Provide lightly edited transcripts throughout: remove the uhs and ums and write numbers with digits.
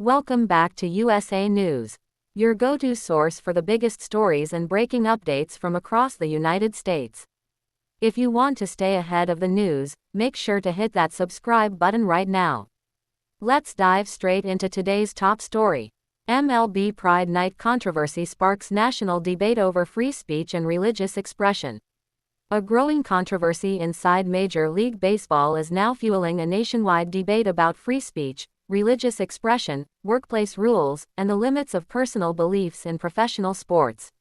Welcome back to USA News, your go-to source for the biggest stories and breaking updates from across the United States. If you want to stay ahead of the news, make sure to hit that subscribe button right now. Let's dive straight into today's top story. MLB Pride Night controversy sparks national debate over free speech and religious expression. A growing controversy inside Major League Baseball is now fueling a nationwide debate about free speech, religious expression, workplace rules, and the limits of personal beliefs in professional sports.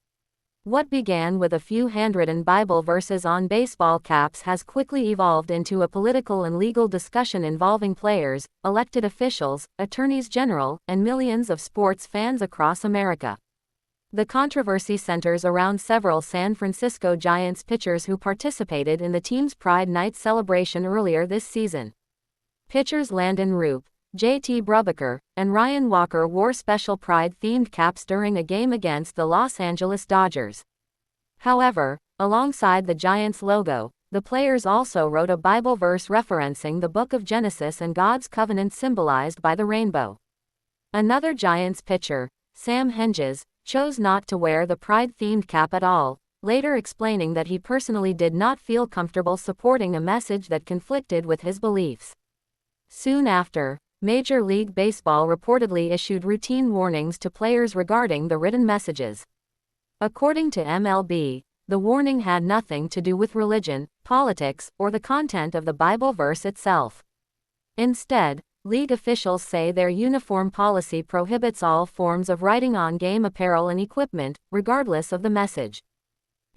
What began with a few handwritten Bible verses on baseball caps has quickly evolved into a political and legal discussion involving players, elected officials, attorneys general, and millions of sports fans across America. The controversy centers around several San Francisco Giants pitchers who participated in the team's Pride Night celebration earlier this season. Pitchers Landon Roop, J.T. Brubaker, and Ryan Walker wore special Pride-themed caps during a game against the Los Angeles Dodgers. However, alongside the Giants logo, the players also wrote a Bible verse referencing the book of Genesis and God's covenant symbolized by the rainbow. Another Giants pitcher, Sam Henges, chose not to wear the Pride-themed cap at all, later explaining that he personally did not feel comfortable supporting a message that conflicted with his beliefs. Soon after, Major League Baseball reportedly issued routine warnings to players regarding the written messages. According to MLB, the warning had nothing to do with religion, politics, or the content of the Bible verse itself. Instead, league officials say their uniform policy prohibits all forms of writing on game apparel and equipment, regardless of the message.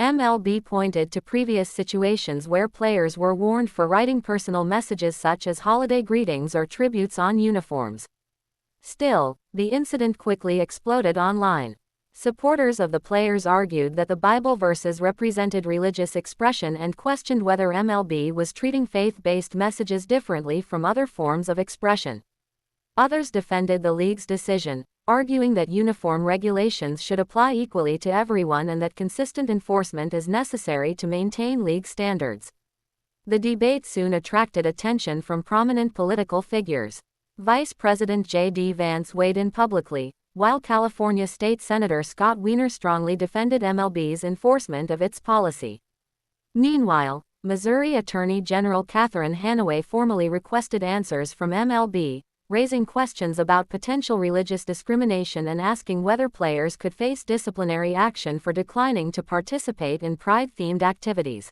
MLB pointed to previous situations where players were warned for writing personal messages such as holiday greetings or tributes on uniforms. Still, the incident quickly exploded online. Supporters of the players argued that the Bible verses represented religious expression and questioned whether MLB was treating faith-based messages differently from other forms of expression. Others defended the league's decision, arguing that uniform regulations should apply equally to everyone and that consistent enforcement is necessary to maintain league standards. The debate soon attracted attention from prominent political figures. Vice President J.D. Vance weighed in publicly, while California State Senator Scott Wiener strongly defended MLB's enforcement of its policy. Meanwhile, Missouri Attorney General Catherine Hanaway formally requested answers from MLB, raising questions about potential religious discrimination and asking whether players could face disciplinary action for declining to participate in Pride-themed activities.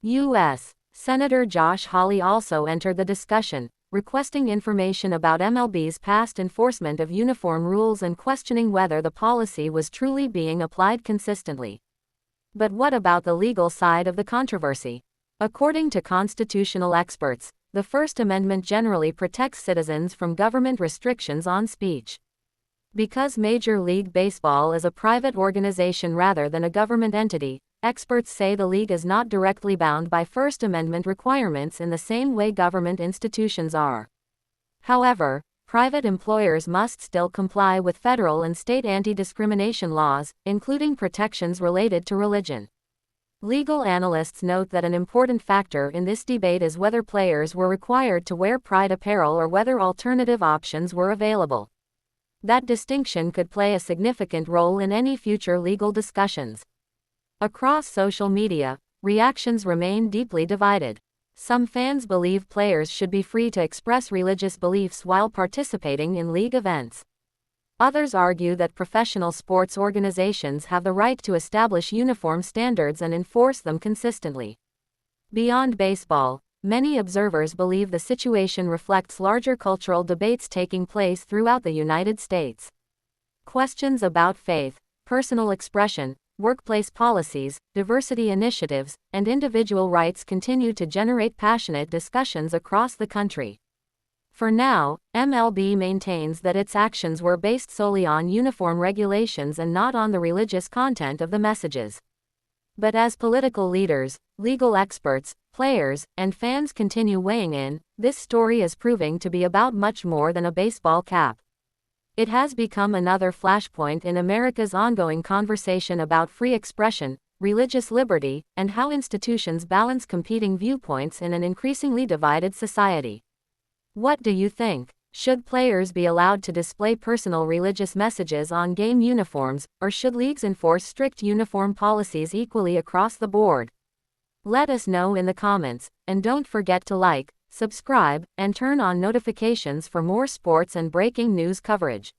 U.S. Senator Josh Hawley also entered the discussion, requesting information about MLB's past enforcement of uniform rules and questioning whether the policy was truly being applied consistently. But what about the legal side of the controversy? According to constitutional experts, the First Amendment generally protects citizens from government restrictions on speech. Because Major League Baseball is a private organization rather than a government entity, experts say the league is not directly bound by First Amendment requirements in the same way government institutions are. However, private employers must still comply with federal and state anti-discrimination laws, including protections related to religion. Legal analysts note that an important factor in this debate is whether players were required to wear Pride apparel or whether alternative options were available. That distinction could play a significant role in any future legal discussions. Across social media, reactions remain deeply divided. Some fans believe players should be free to express religious beliefs while participating in league events. Others argue that professional sports organizations have the right to establish uniform standards and enforce them consistently. Beyond baseball, many observers believe the situation reflects larger cultural debates taking place throughout the United States. Questions about faith, personal expression, workplace policies, diversity initiatives, and individual rights continue to generate passionate discussions across the country. For now, MLB maintains that its actions were based solely on uniform regulations and not on the religious content of the messages. But as political leaders, legal experts, players, and fans continue weighing in, this story is proving to be about much more than a baseball cap. It has become another flashpoint in America's ongoing conversation about free expression, religious liberty, and how institutions balance competing viewpoints in an increasingly divided society. What do you think? Should players be allowed to display personal religious messages on game uniforms, or should leagues enforce strict uniform policies equally across the board? Let us know in the comments, and don't forget to like, subscribe, and turn on notifications for more sports and breaking news coverage.